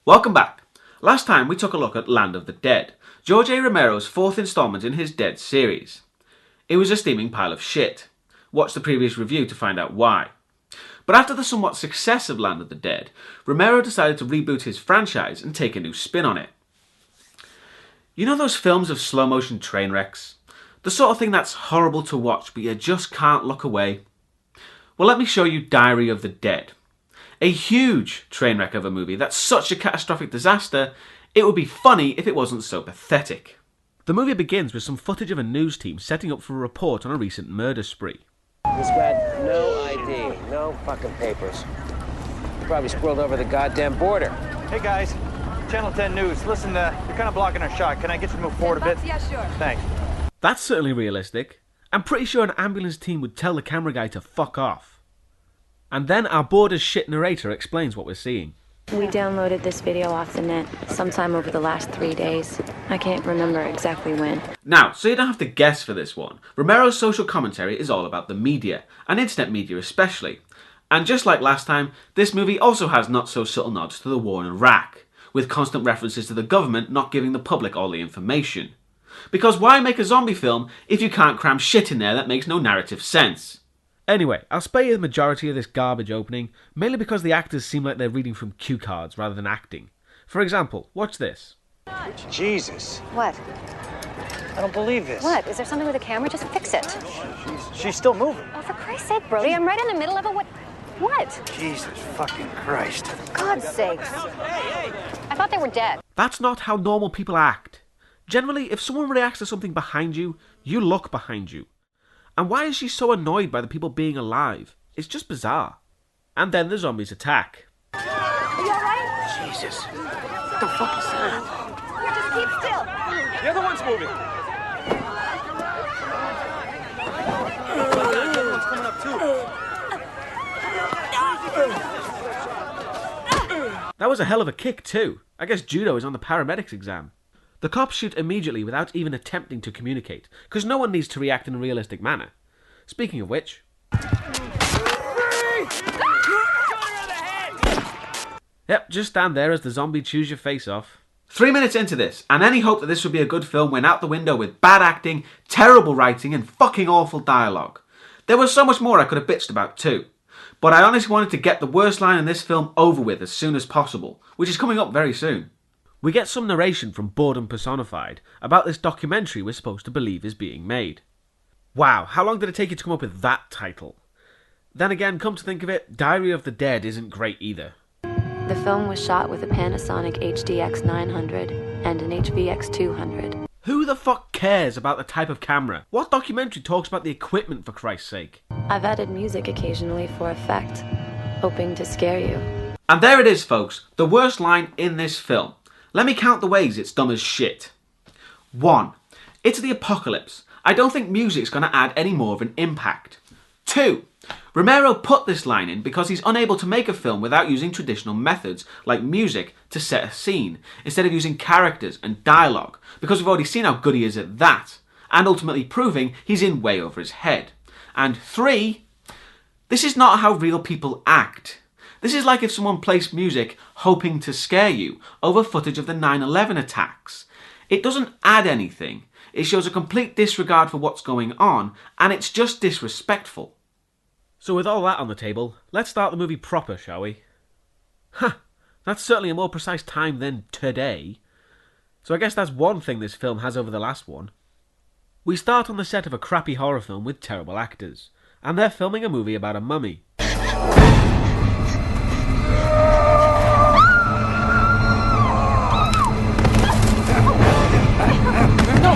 Welcome back. Last time we took a look at Land of the Dead, George A Romero's fourth instalment in his Dead series. It was a steaming pile of shit. Watch the previous review to find out why. But after the somewhat success of Land of the Dead, Romero decided to reboot his franchise and take a new spin on it. You know those films of slow motion train wrecks? The sort of thing that's horrible to watch but you just can't look away? Well, let me show you Diary of the Dead. A huge train wreck of a movie that's such a catastrophic disaster, it would be funny if it wasn't so pathetic. The movie begins with some footage of a news team setting up for a report on a recent murder spree. This grad, no ID, no fucking papers. Probably squirreled over the goddamn border. Hey guys, Channel 10 News. Listen, you're kind of blocking our shot. Can I get you to move forward a bit? Yeah, sure. Thanks. That's certainly realistic. I'm pretty sure an ambulance team would tell the camera guy to fuck off. And then our bored as shit narrator explains what we're seeing. We downloaded this video off the net sometime over the last 3 days. I can't remember exactly when. Now, so you don't have to guess for this one, Romero's social commentary is all about the media, and internet media especially. And just like last time, this movie also has not so subtle nods to the war in Iraq, with constant references to the government not giving the public all the information. Because why make a zombie film if you can't cram shit in there that makes no narrative sense? Anyway, I'll spare you the majority of this garbage opening, mainly because the actors seem like they're reading from cue cards rather than acting. For example, watch this. Jesus. What? I don't believe this. What? Is there something with the camera? Just fix it. She's still moving. Oh, for Christ's sake, Brody, I'm right in the middle of a what? What? Jesus fucking Christ. God's sakes. I thought they were dead. That's not how normal people act. Generally, if someone reacts to something behind you, you look behind you. And why is she so annoyed by the people being alive? It's just bizarre. And then the zombies attack. Are you alright? Jesus. What the fuck is that? Just keep still. The other one's moving. The other one's coming up too. That was a hell of a kick too. I guess judo is on the paramedics exam. The cops shoot immediately without even attempting to communicate, because no one needs to react in a realistic manner. Speaking of which... Yep, just stand there as the zombie chews your face off. 3 minutes into this, and any hope that this would be a good film went out the window with bad acting, terrible writing, and fucking awful dialogue. There was so much more I could have bitched about too. But I honestly wanted to get the worst line in this film over with as soon as possible, which is coming up very soon. We get some narration from Boredom Personified about this documentary we're supposed to believe is being made. Wow, how long did it take you to come up with that title? Then again, come to think of it, Diary of the Dead isn't great either. The film was shot with a Panasonic HDX 900 and an HVX 200. Who the fuck cares about the type of camera? What documentary talks about the equipment, for Christ's sake? I've added music occasionally for effect, hoping to scare you. And there it is, folks, the worst line in this film. Let me count the ways it's dumb as shit. 1. It's the apocalypse. I don't think music's going to add any more of an impact. 2. Romero put this line in because he's unable to make a film without using traditional methods like music to set a scene, instead of using characters and dialogue, because we've already seen how good he is at that, and ultimately proving he's in way over his head. And 3. This is not how real people act. This is like if someone placed music hoping to scare you over footage of the 9/11 attacks. It doesn't add anything. It shows a complete disregard for what's going on, and it's just disrespectful. So with all that on the table, let's start the movie proper, shall we? That's certainly a more precise time than today. So I guess that's one thing this film has over the last one. We start on the set of a crappy horror film with terrible actors, and they're filming a movie about a mummy. No,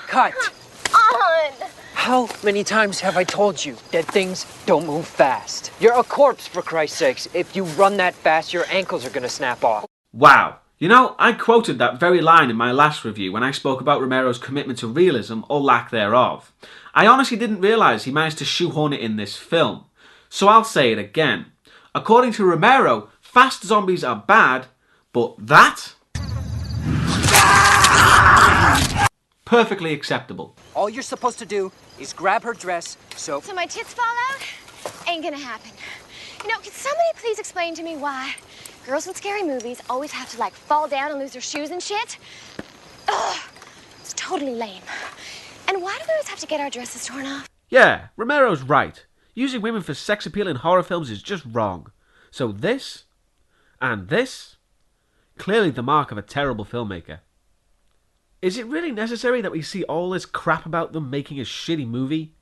cut! How many times have I told you that things don't move fast? You're a corpse, for Christ's sakes. If you run that fast, your ankles are gonna snap off. Wow. You know, I quoted that very line in my last review when I spoke about Romero's commitment to realism or lack thereof. I honestly didn't realise he managed to shoehorn it in this film. So I'll say it again. According to Romero, fast zombies are bad, but that? Perfectly acceptable. All you're supposed to do is grab her dress, So my tits fall out? Ain't gonna happen. You know, can somebody please explain to me why girls in scary movies always have to, like, fall down and lose their shoes and shit. Ugh, it's totally lame. And why do we always have to get our dresses torn off? Yeah, Romero's right. Using women for sex appeal in horror films is just wrong. So this, and this, clearly the mark of a terrible filmmaker. Is it really necessary that we see all this crap about them making a shitty movie?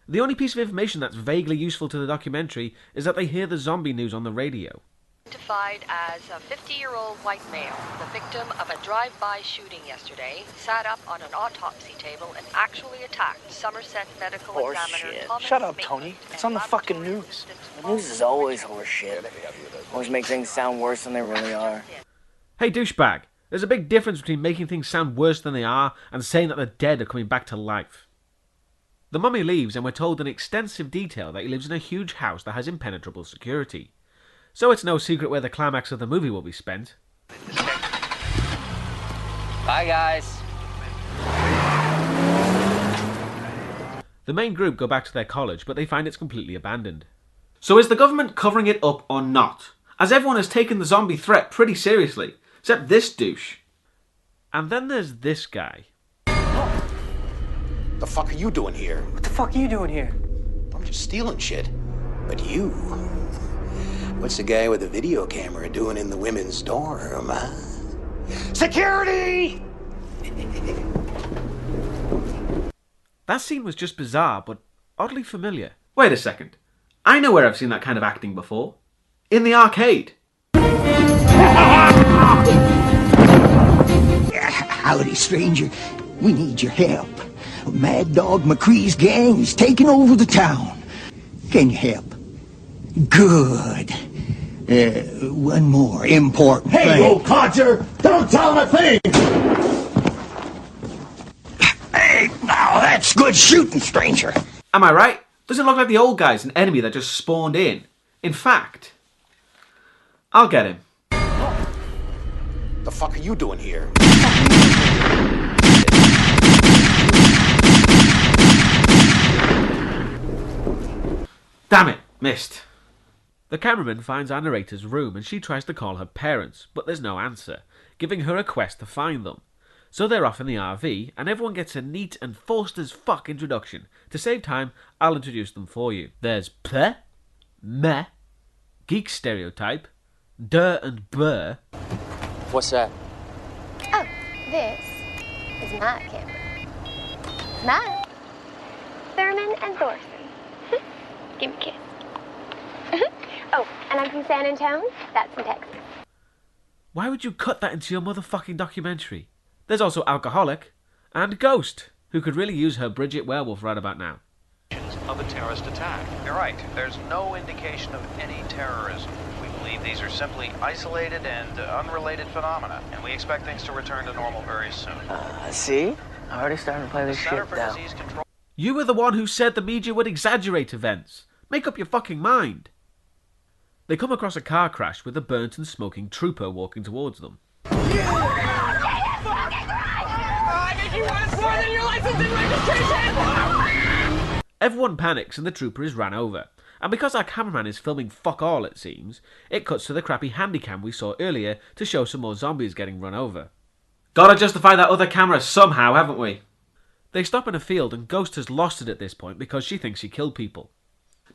The only piece of information that's vaguely useful to the documentary is that they hear the zombie news on the radio. Identified as a 50-year-old white male, the victim of a drive-by shooting yesterday, sat up on an autopsy table and actually attacked Somerset Medical Examiner Thomas Shut up, Maitland Tony. and It's on the fucking laboratory news. assistant The news is always horseshit. Always make things sound worse than they really are. Hey douchebag, there's a big difference between making things sound worse than they are and saying that the dead are coming back to life. The mummy leaves and we're told in extensive detail that he lives in a huge house that has impenetrable security. So it's no secret where the climax of the movie will be spent. Bye, guys. The main group go back to their college, but they find it's completely abandoned. So is the government covering it up or not? As everyone has taken the zombie threat pretty seriously, except this douche. And then there's this guy. The fuck are you doing here? What the fuck are you doing here? I'm just stealing shit. But you... What's the guy with the video camera doing in the women's dorm, huh? Security! That scene was just bizarre, but oddly familiar. Wait a second. I know where I've seen that kind of acting before. In the arcade. Howdy, stranger. We need your help. Mad Dog McCree's gang is taking over the town. Can you help? Good. One more important thing. Hey, old codger! Don't tell him a thing! Hey, now that's good shooting, stranger. Am I right? Doesn't look like the old guy's an enemy that just spawned in. In fact, I'll get him. The fuck are you doing here? Damn it, missed. The cameraman finds our narrator's room and she tries to call her parents, but there's no answer, giving her a quest to find them. So they're off in the RV, and everyone gets a neat and forced as fuck introduction. To save time, I'll introduce them for you. There's Pleh, Meh, Geek Stereotype, Duh and Burr. What's that? Oh, this is my camera. Mine. Thurman and Thorson. Give me a kiss. Oh, and I'm from San Antonio. That's in Texas. Why would you cut that into your motherfucking documentary? There's also Alcoholic and Ghost, who could really use her Bridget werewolf right about now. Of a terrorist attack. You're right. There's no indication of any terrorism. We believe these are simply isolated and unrelated phenomena, and we expect things to return to normal very soon. See? Already starting to play this Center shit for down. Disease Control. You were the one who said the media would exaggerate events. Make up your fucking mind. They come across a car crash with a burnt and smoking trooper walking towards them. Everyone panics and the trooper is ran over. And because our cameraman is filming fuck all, it seems, it cuts to the crappy handycam we saw earlier to show some more zombies getting run over. Gotta justify that other camera somehow, haven't we? They stop in a field and Ghost has lost it at this point because she thinks he killed people.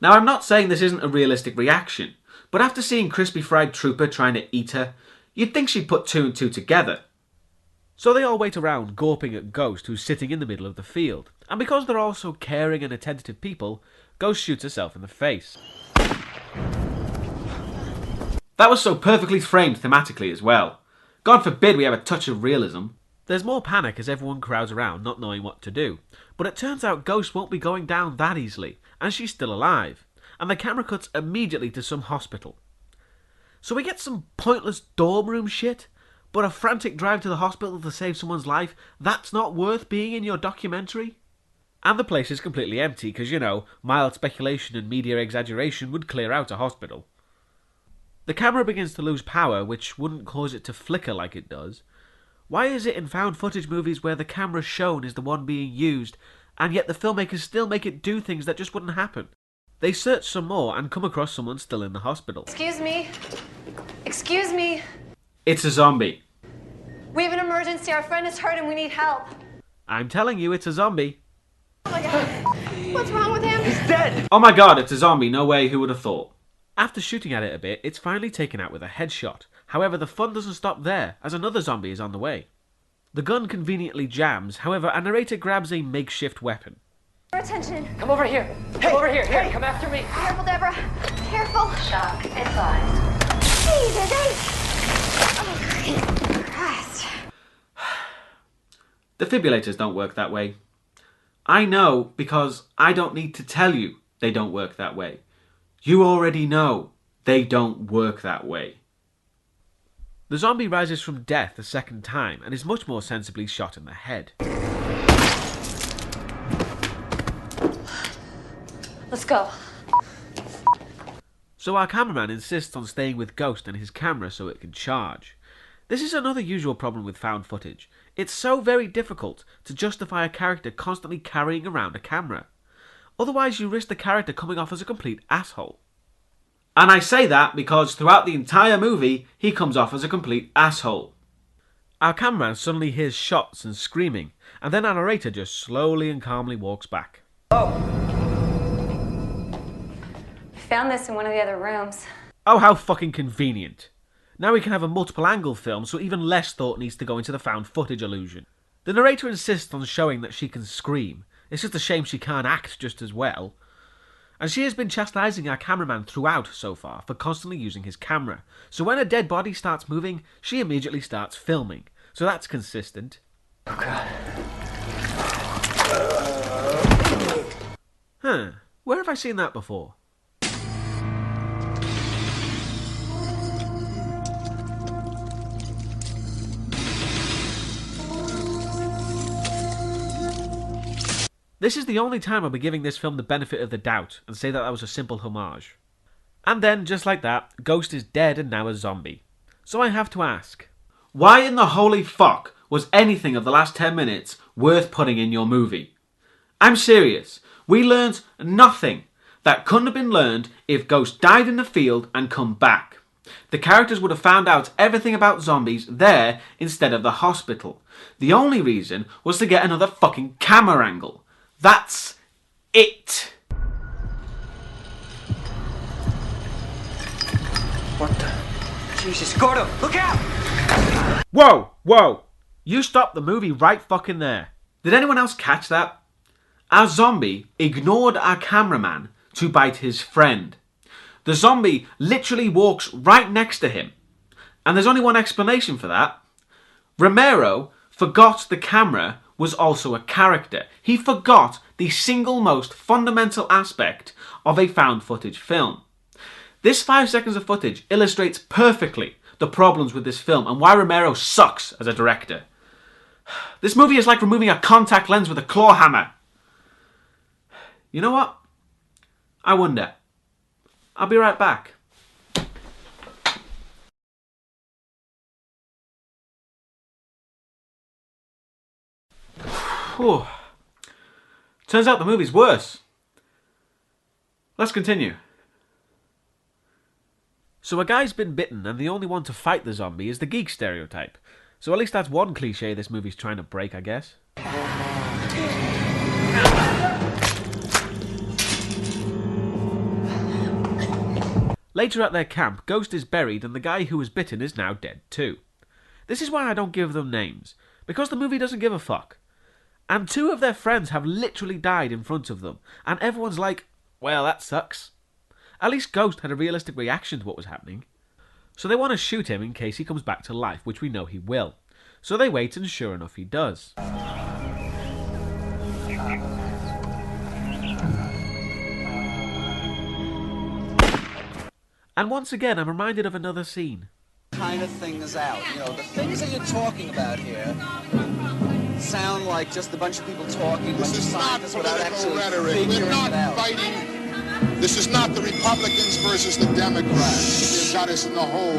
Now I'm not saying this isn't a realistic reaction, but after seeing crispy fried trooper trying to eat her, you'd think she'd put two and two together. So they all wait around, gawping at Ghost, who's sitting in the middle of the field. And because they're all so caring and attentive people, Ghost shoots herself in the face. That was so perfectly framed thematically as well. God forbid we have a touch of realism. There's more panic as everyone crowds around, not knowing what to do. But it turns out Ghost won't be going down that easily, and she's still alive. And the camera cuts immediately to some hospital. So we get some pointless dorm room shit, but a frantic drive to the hospital to save someone's life, that's not worth being in your documentary? And the place is completely empty because, you know, mild speculation and media exaggeration would clear out a hospital. The camera begins to lose power, which wouldn't cause it to flicker like it does. Why is it in found footage movies where the camera shown is the one being used, and yet the filmmakers still make it do things that just wouldn't happen? They search some more and come across someone still in the hospital. Excuse me. Excuse me. It's a zombie. We have an emergency. Our friend is hurt and we need help. I'm telling you, it's a zombie. Oh my god. What's wrong with him? He's dead! Oh my god, it's a zombie. No way, who would have thought? After shooting at it a bit, it's finally taken out with a headshot. However, the fun doesn't stop there, as another zombie is on the way. The gun conveniently jams, however, a narrator grabs a makeshift weapon. Attention. Come over here. Come over here. Here, come after me. Careful, Deborah. Careful. Shock advised. Jesus, oh, Christ. Defibrillators don't work that way. I know because I don't need to tell you they don't work that way. You already know they don't work that way. The zombie rises from death a second time and is much more sensibly shot in the head. Let's go. So our cameraman insists on staying with Ghost and his camera so it can charge. This is another usual problem with found footage. It's so very difficult to justify a character constantly carrying around a camera. Otherwise you risk the character coming off as a complete asshole. And I say that because throughout the entire movie, he comes off as a complete asshole. Our cameraman suddenly hears shots and screaming, and then our narrator just slowly and calmly walks back. I found this in one of the other rooms. Oh, how fucking convenient. Now we can have a multiple angle film, so even less thought needs to go into the found footage illusion. The narrator insists on showing that she can scream. It's just a shame she can't act just as well. And she has been chastising our cameraman throughout so far for constantly using his camera. So when a dead body starts moving, she immediately starts filming. So that's consistent. Oh god. Huh. Where have I seen that before? This is the only time I'll be giving this film the benefit of the doubt and say that was a simple homage. And then, just like that, Ghost is dead and now a zombie. So I have to ask, why in the holy fuck was anything of the last 10 minutes worth putting in your movie? I'm serious. We learned nothing that couldn't have been learned if Ghost died in the field and come back. The characters would have found out everything about zombies there instead of the hospital. The only reason was to get another fucking camera angle. That's it. What the? Jesus, Gordo, look out! Whoa, whoa. You stopped the movie right fucking there. Did anyone else catch that? Our zombie ignored our cameraman to bite his friend. The zombie literally walks right next to him. And there's only one explanation for that. Romero forgot the camera was also a character. He forgot the single most fundamental aspect of a found footage film. This 5 seconds of footage illustrates perfectly the problems with this film and why Romero sucks as a director. This movie is like removing a contact lens with a claw hammer. You know what? I wonder. I'll be right back. Whew. Turns out the movie's worse. Let's continue. So a guy's been bitten and the only one to fight the zombie is the geek stereotype. So at least that's one cliche this movie's trying to break, I guess. Later at their camp, Ghost is buried and the guy who was bitten is now dead too. This is why I don't give them names, because the movie doesn't give a fuck. And 2 of their friends have literally died in front of them, and everyone's like, well, that sucks. At least Ghost had a realistic reaction to what was happening. So they want to shoot him in case he comes back to life, which we know he will. So they wait, and sure enough, he does. And once again, I'm reminded of another scene. Kind of thing is out. You know, the things that you're talking about here sound like just a bunch of people talking, This is not political rhetoric. We're not fighting. This is not the Republicans versus the Democrats. They've got us in the hole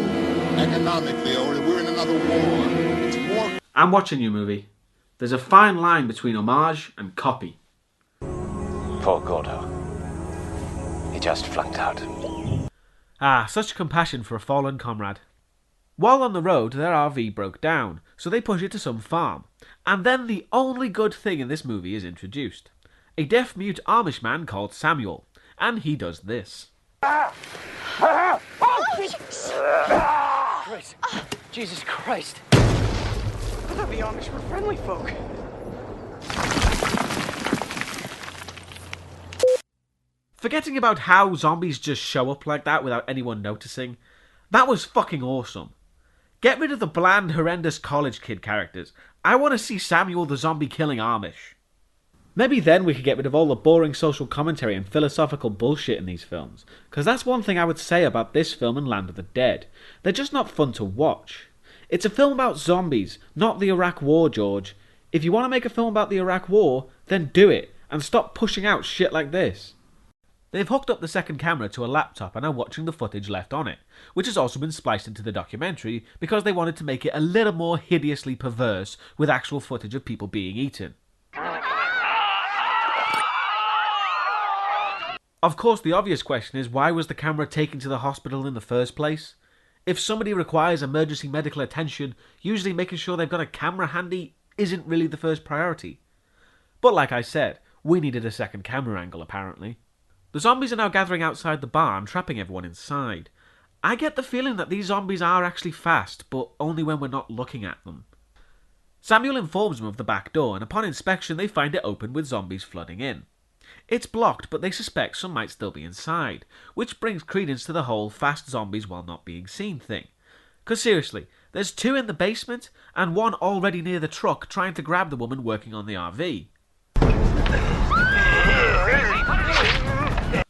economically, or we're in another war. It's war. I'm watching your movie. There's a fine line between homage and copy. Poor Gordo. He just flunked out. Ah, such compassion for a fallen comrade. While on the road, their RV broke down, so they push it to some farm. And then the only good thing in this movie is introduced. A deaf-mute Amish man called Samuel. And he does this. Christ. Jesus Christ. I thought the Amish were friendly folk. Forgetting about how zombies just show up like that without anyone noticing, that was fucking awesome. Get rid of the bland, horrendous college kid characters. I want to see Samuel the zombie-killing Amish. Maybe then we could get rid of all the boring social commentary and philosophical bullshit in these films, because that's one thing I would say about this film and Land of the Dead. They're just not fun to watch. It's a film about zombies, not the Iraq War, George. If you want to make a film about the Iraq War, then do it, and stop pushing out shit like this. They've hooked up the second camera to a laptop and are watching the footage left on it, which has also been spliced into the documentary because they wanted to make it a little more hideously perverse with actual footage of people being eaten. Of course, the obvious question is, why was the camera taken to the hospital in the first place? If somebody requires emergency medical attention, usually making sure they've got a camera handy isn't really the first priority. But like I said, we needed a second camera angle apparently. The zombies are now gathering outside the barn, trapping everyone inside. I get the feeling that these zombies are actually fast, but only when we're not looking at them. Samuel informs them of the back door, and upon inspection they find it open with zombies flooding in. It's blocked, but they suspect some might still be inside, which brings credence to the whole fast zombies while not being seen thing. 'Cause seriously, there's 2 in the basement, and 1 already near the truck trying to grab the woman working on the RV.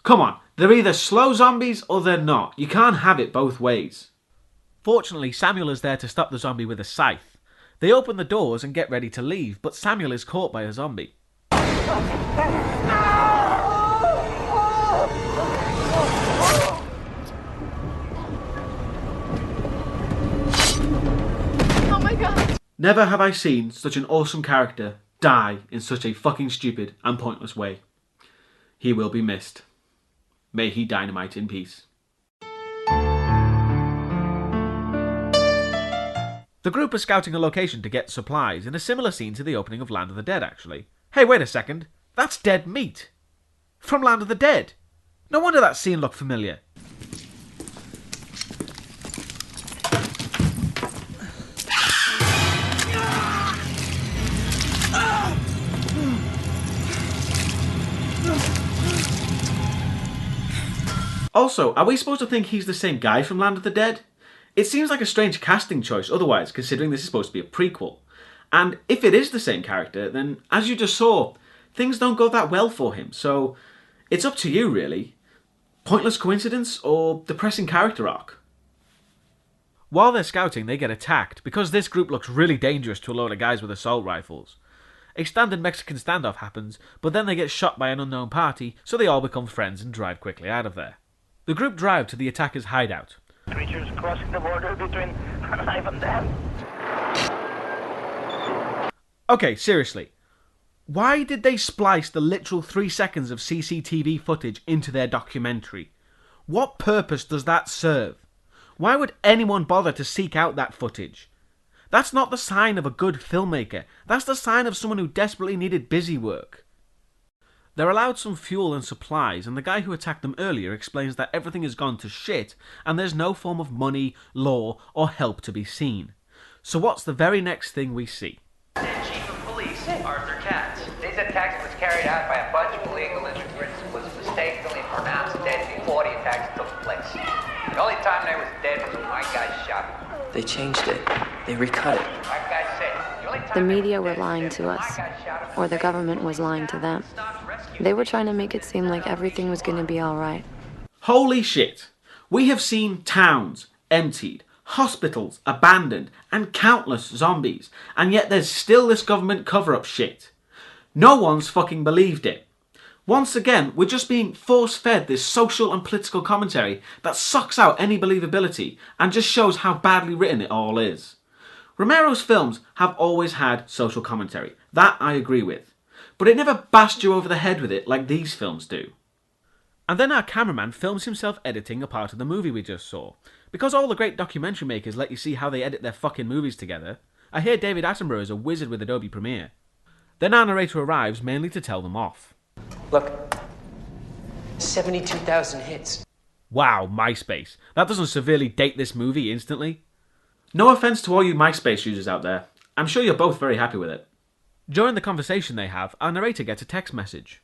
Come on, they're either slow zombies or they're not. You can't have it both ways. Fortunately, Samuel is there to stop the zombie with a scythe. They open the doors and get ready to leave, but Samuel is caught by a zombie. Oh my god! Never have I seen such an awesome character die in such a fucking stupid and pointless way. He will be missed. May he dynamite in peace. The group are scouting a location to get supplies in a similar scene to the opening of Land of the Dead, actually. Hey, wait a second. That's dead meat. From Land of the Dead. No wonder that scene looked familiar. Also, are we supposed to think he's the same guy from Land of the Dead? It seems like a strange casting choice otherwise, considering this is supposed to be a prequel. And if it is the same character, then as you just saw, things don't go that well for him, so it's up to you really. Pointless coincidence or depressing character arc? While they're scouting, they get attacked, because this group looks really dangerous to a load of guys with assault rifles. A standard Mexican standoff happens, but then they get shot by an unknown party, so they all become friends and drive quickly out of there. The group drive to the attackers' hideout. Creatures crossing the border between alive and dead. Okay, seriously. Why did they splice the literal 3 seconds of CCTV footage into their documentary? What purpose does that serve? Why would anyone bother to seek out that footage? That's not the sign of a good filmmaker. That's the sign of someone who desperately needed busy work. They're allowed some fuel and supplies, and the guy who attacked them earlier explains that everything has gone to shit and there's no form of money, law, or help to be seen. So what's the very next thing we see? Chief of Police, Arthur Katz. This attack was carried out by a bunch of illegal immigrants who was mistakenly pronounced dead before the attacks took place. The only time they was dead was when my guy shot him. They changed it. They recut it. Like I said, the only time The media were lying to us, or the government was lying to them. They were trying to make it seem like everything was going to be alright. Holy shit! We have seen towns emptied, hospitals abandoned, and countless zombies, and yet there's still this government cover-up shit. No one's fucking believed it. Once again, we're just being force-fed this social and political commentary that sucks out any believability and just shows how badly written it all is. Romero's films have always had social commentary. That I agree with. But it never bashed you over the head with it like these films do. And then our cameraman films himself editing a part of the movie we just saw. Because all the great documentary makers let you see how they edit their fucking movies together, I hear David Attenborough is a wizard with Adobe Premiere. Then our narrator arrives mainly to tell them off. Look, 72,000 hits. Wow, MySpace. That doesn't severely date this movie instantly. No offense to all you MySpace users out there. I'm sure you're both very happy with it. During the conversation they have, our narrator gets a text message.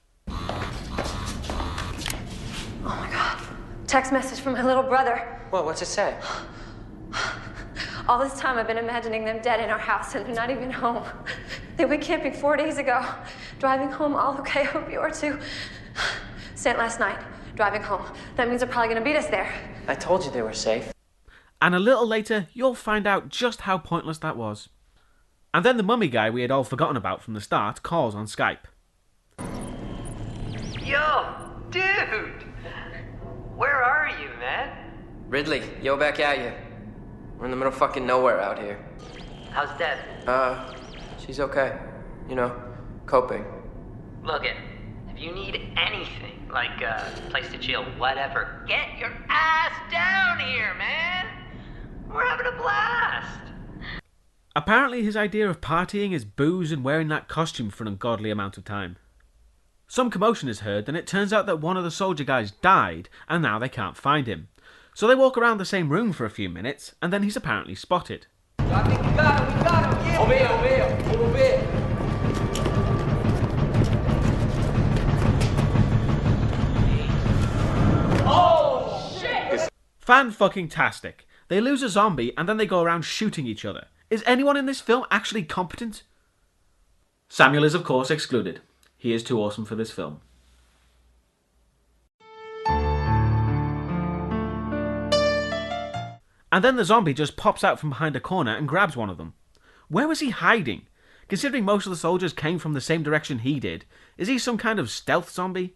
Oh my God. Text message from my little brother. Well, what's it say? All this time I've been imagining them dead in our house and they're not even home. They went camping 4 days ago. Driving home, all okay, hope you are too. Sent last night, driving home. That means they're probably gonna beat us there. I told you they were safe. And a little later, you'll find out just how pointless that was. And then the mummy guy we had all forgotten about from the start calls on Skype. Yo, dude! Where are you, man? Ridley, yo, back at you. We're in the middle of fucking nowhere out here. How's Deb? She's okay. You know, coping. Look it, if you need anything, like a place to chill, whatever, get your ass down here, man! We're having a blast! Apparently his idea of partying is booze and wearing that costume for an ungodly amount of time. Some commotion is heard, and it turns out that one of the soldier guys died, and now they can't find him. So they walk around the same room for a few minutes, and then he's apparently spotted. I think we got him, yeah! Over here. Oh, shit! Fan-fucking-tastic. They lose a zombie, and then they go around shooting each other. Is anyone in this film actually competent? Samuel is, of course, excluded. He is too awesome for this film. And then the zombie just pops out from behind a corner and grabs one of them. Where was he hiding? Considering most of the soldiers came from the same direction he did, is he some kind of stealth zombie?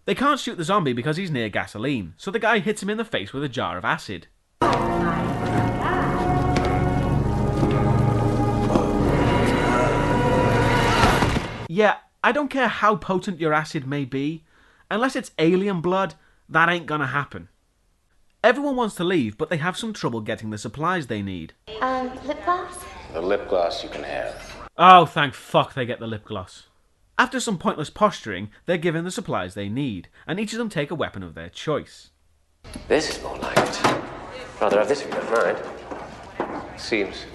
They can't shoot the zombie because he's near gasoline, so the guy hits him in the face with a jar of acid. Yeah, I don't care how potent your acid may be. Unless it's alien blood, that ain't gonna happen. Everyone wants to leave, but they have some trouble getting the supplies they need. Lip gloss? The lip gloss you can have. Oh, thank fuck they get the lip gloss. After some pointless posturing, they're given the supplies they need, and each of them take a weapon of their choice. This is more like it. Rather have this if you don't mind. Seems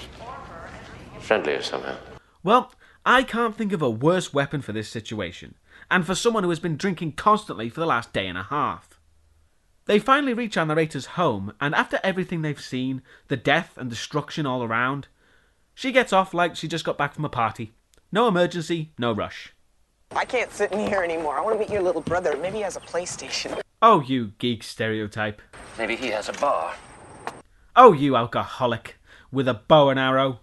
friendlier somehow. Well, I can't think of a worse weapon for this situation, and for someone who has been drinking constantly for the last day and a half. They finally reach our narrator's home, and after everything they've seen, the death and destruction all around, she gets off like she just got back from a party. No emergency, no rush. I can't sit in here anymore. I want to meet your little brother. Maybe he has a PlayStation. Oh, you geek stereotype. Maybe he has a bar. Oh, you alcoholic, with a bow and arrow.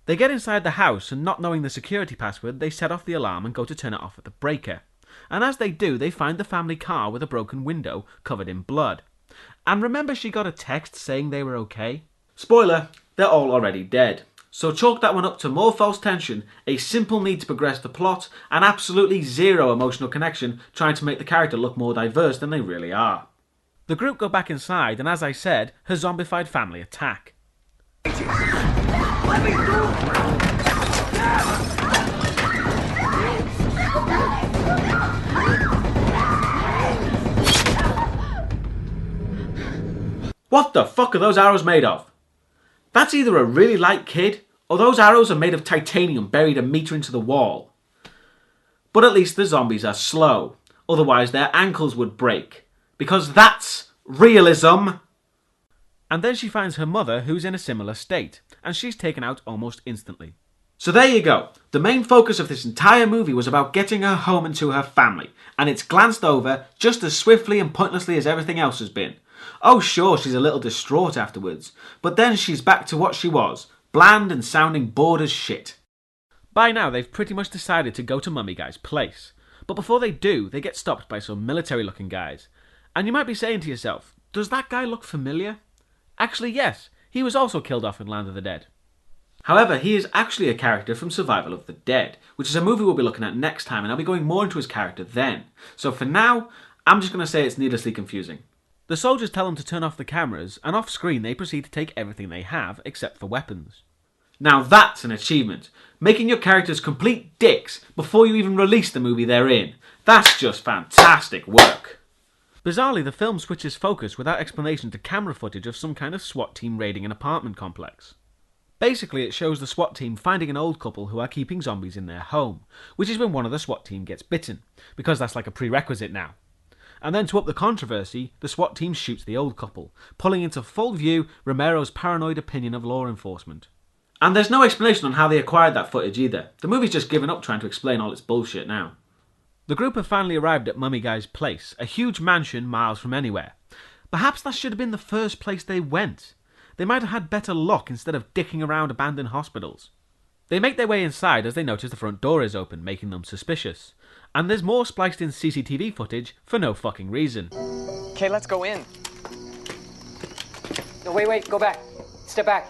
They get inside the house, and not knowing the security password, they set off the alarm and go to turn it off at the breaker. And as they do, they find the family car with a broken window covered in blood. And remember she got a text saying they were okay? Spoiler, they're all already dead. So chalk that one up to more false tension, a simple need to progress the plot, and absolutely zero emotional connection trying to make the character look more diverse than they really are. The group go back inside, and as I said, her zombified family attack. Let me through! What the fuck are those arrows made of? That's either a really light kid, or those arrows are made of titanium buried a meter into the wall. But at least the zombies are slow, otherwise their ankles would break. Because that's realism! And then she finds her mother, who's in a similar state, and she's taken out almost instantly. So there you go. The main focus of this entire movie was about getting her home and to her family, and it's glanced over just as swiftly and pointlessly as everything else has been. Oh sure, she's a little distraught afterwards, but then she's back to what she was, bland and sounding bored as shit. By now they've pretty much decided to go to Mummy Guy's place, but before they do, they get stopped by some military-looking guys. And you might be saying to yourself, does that guy look familiar? Actually yes, he was also killed off in Land of the Dead. However, he is actually a character from Survival of the Dead, which is a movie we'll be looking at next time, and I'll be going more into his character then. So for now, I'm just going to say it's needlessly confusing. The soldiers tell them to turn off the cameras, and off screen they proceed to take everything they have, except for weapons. Now that's an achievement. Making your characters complete dicks before you even release the movie they're in. That's just fantastic work. Bizarrely, the film switches focus without explanation to camera footage of some kind of SWAT team raiding an apartment complex. Basically, it shows the SWAT team finding an old couple who are keeping zombies in their home, which is when one of the SWAT team gets bitten, because that's like a prerequisite now. And then to up the controversy, the SWAT team shoots the old couple, pulling into full view Romero's paranoid opinion of law enforcement. And there's no explanation on how they acquired that footage either. The movie's just given up trying to explain all its bullshit now. The group have finally arrived at Mummy Guy's place, a huge mansion miles from anywhere. Perhaps that should have been the first place they went. They might have had better luck instead of dicking around abandoned hospitals. They make their way inside as they notice the front door is open, making them suspicious. And there's more spliced in CCTV footage for no fucking reason. Okay, let's go in. No, wait, go back. Step back.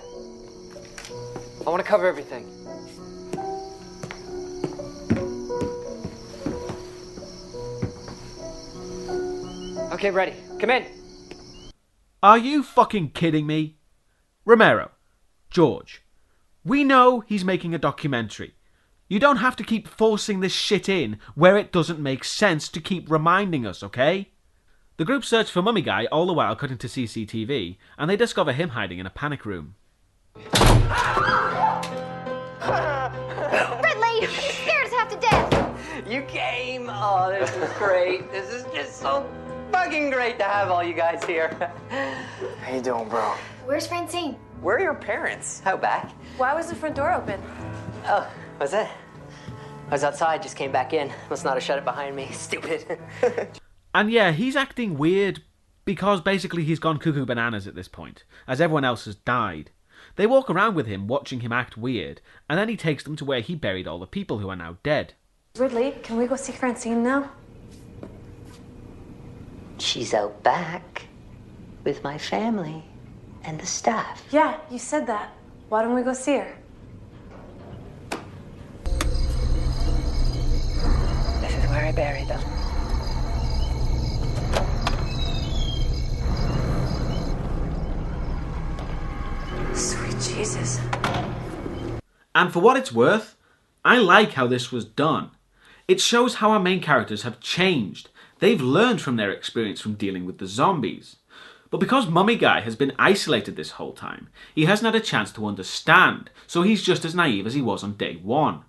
I want to cover everything. Okay, ready. Come in. Are you fucking kidding me? Romero, George, we know he's making a documentary. You don't have to keep forcing this shit in where it doesn't make sense to keep reminding us, okay? The group search for Mummy Guy all the while cutting to CCTV, and they discover him hiding in a panic room. Ridley, you scared us half to death. You came. Oh, this is great. This is just so fucking great to have all you guys here. How you doing, bro? Where's Francine? Where are your parents? Out back. Why was the front door open? Oh, was it? I was outside, just came back in. Must not have shut it behind me. Stupid. And yeah, he's acting weird because basically he's gone cuckoo bananas at this point, as everyone else has died. They walk around with him, watching him act weird, and then he takes them to where he buried all the people who are now dead. Ridley, can we go see Francine now? She's out back with my family and the staff. Yeah, you said that. Why don't we go see her? This is where I buried them. Sweet Jesus. And for what it's worth, I like how this was done. It shows how our main characters have changed. They've learned from their experience from dealing with the zombies. But because Mummy Guy has been isolated this whole time, he hasn't had a chance to understand, so he's just as naive as he was on day one.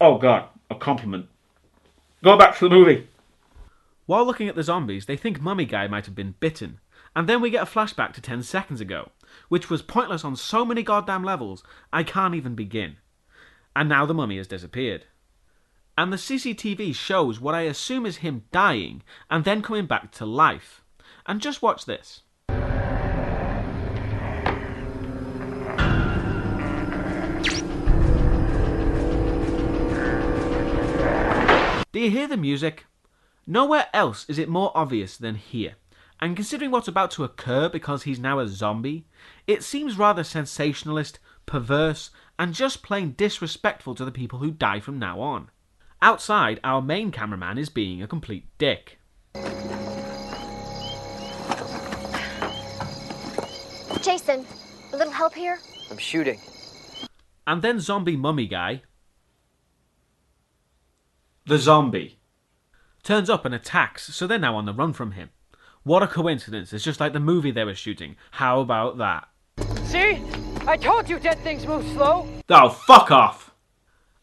Oh god, a compliment. Go back to the movie. While looking at the zombies, they think Mummy Guy might have been bitten, and then we get a flashback to 10 seconds ago, which was pointless on so many goddamn levels, I can't even begin. And now the mummy has disappeared. And the CCTV shows what I assume is him dying, and then coming back to life. And just watch this. Do you hear the music? Nowhere else is it more obvious than here. And considering what's about to occur because he's now a zombie, it seems rather sensationalist, perverse, and just plain disrespectful to the people who die from now on. Outside, our main cameraman is being a complete dick. Jason, a little help here? I'm shooting. And then zombie Mummy Guy, the zombie, turns up and attacks, so they're now on the run from him. What a coincidence, it's just like the movie they were shooting. How about that? See? I told you dead things move slow. Oh, fuck off!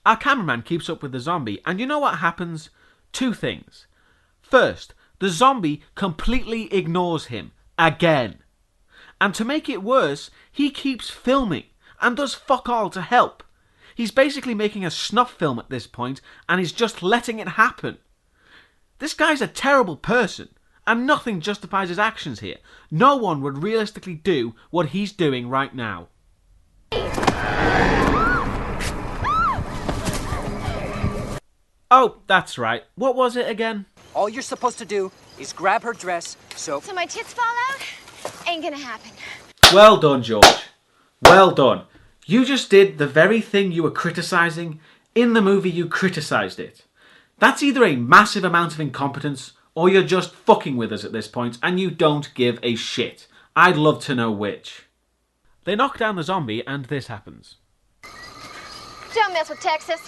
Our cameraman keeps up with the zombie, and you know what happens? Two things. First, the zombie completely ignores him, again. And to make it worse, he keeps filming, and does fuck all to help. He's basically making a snuff film at this point, and he's just letting it happen. This guy's a terrible person, and nothing justifies his actions here. No one would realistically do what he's doing right now. Oh, that's right. What was it again? All you're supposed to do is grab her dress, so my tits fall out? Ain't gonna happen. Well done, George. Well done. You just did the very thing you were criticising. In the movie, you criticised it. That's either a massive amount of incompetence, or you're just fucking with us at this point and you don't give a shit. I'd love to know which. They knock down the zombie and this happens. Don't mess with Texas.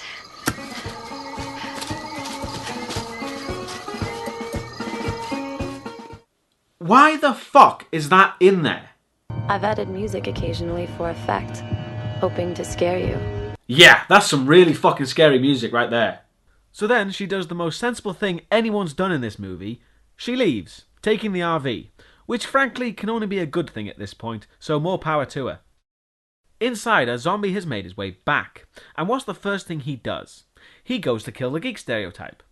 Why the fuck is that in there? I've added music occasionally for effect, hoping to scare you. Yeah, that's some really fucking scary music right there. So then she does the most sensible thing anyone's done in this movie. She leaves, taking the RV, which frankly can only be a good thing at this point, so more power to her. Inside, a zombie has made his way back, and what's the first thing he does? He goes to kill the geek stereotype,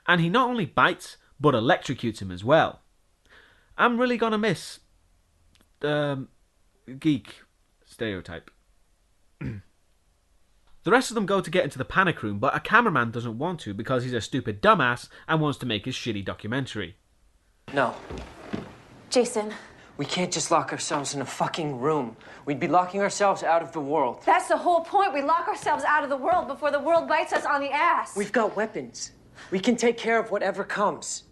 and he not only bites, but electrocutes him as well. I'm really gonna miss geek stereotype. The rest of them go to get into the panic room, but a cameraman doesn't want to because he's a stupid dumbass and wants to make his shitty documentary. No. Jason. We can't just lock ourselves in a fucking room. We'd be locking ourselves out of the world. That's the whole point. We lock ourselves out of the world before the world bites us on the ass. We've got weapons. We can take care of whatever comes.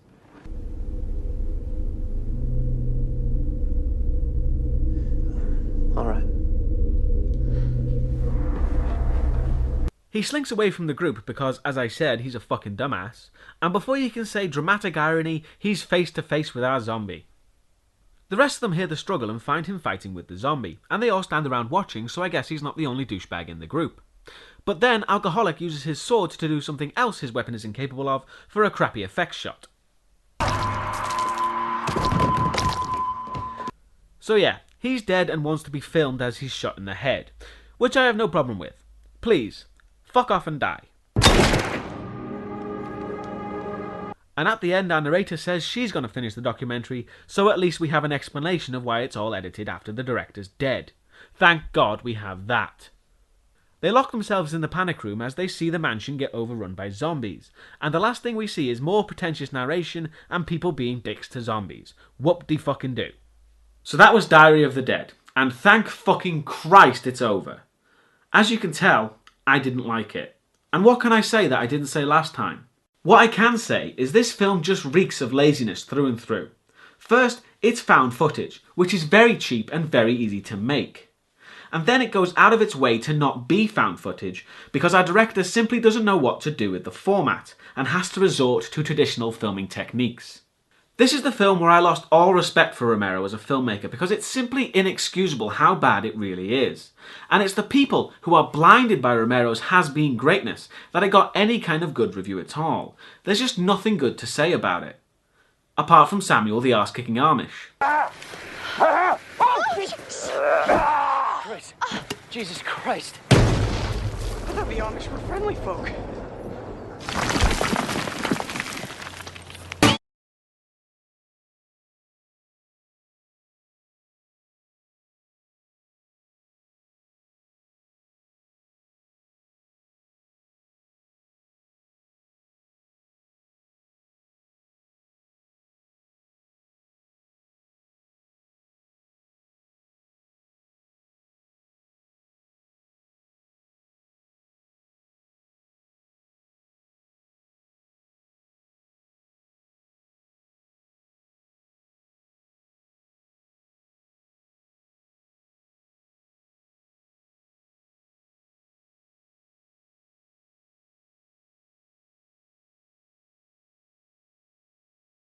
All right. He slinks away from the group because, as I said, he's a fucking dumbass, and before you can say dramatic irony, he's face to face with our zombie. The rest of them hear the struggle and find him fighting with the zombie, and they all stand around watching, so I guess he's not the only douchebag in the group. But then Alcoholic uses his sword to do something else his weapon is incapable of for a crappy effects shot. So yeah, he's dead and wants to be filmed as he's shot in the head, which I have no problem with. Please, fuck off and die. And at the end, our narrator says she's going to finish the documentary, so at least we have an explanation of why it's all edited after the director's dead. Thank God we have that. They lock themselves in the panic room as they see the mansion get overrun by zombies, and the last thing we see is more pretentious narration and people being dicks to zombies. Whoop-de-fucking-do. So that was Diary of the Dead, and thank fucking Christ it's over. As you can tell, I didn't like it. And what can I say that I didn't say last time? What I can say is this film just reeks of laziness through and through. First, it's found footage, which is very cheap and very easy to make. And then it goes out of its way to not be found footage because our director simply doesn't know what to do with the format and has to resort to traditional filming techniques. This is the film where I lost all respect for Romero as a filmmaker because it's simply inexcusable how bad it really is. And it's the people who are blinded by Romero's has-been greatness that it got any kind of good review at all. There's just nothing good to say about it. Apart from Samuel the arse-kicking Amish. Christ. Jesus Christ. I thought the Amish were friendly folk.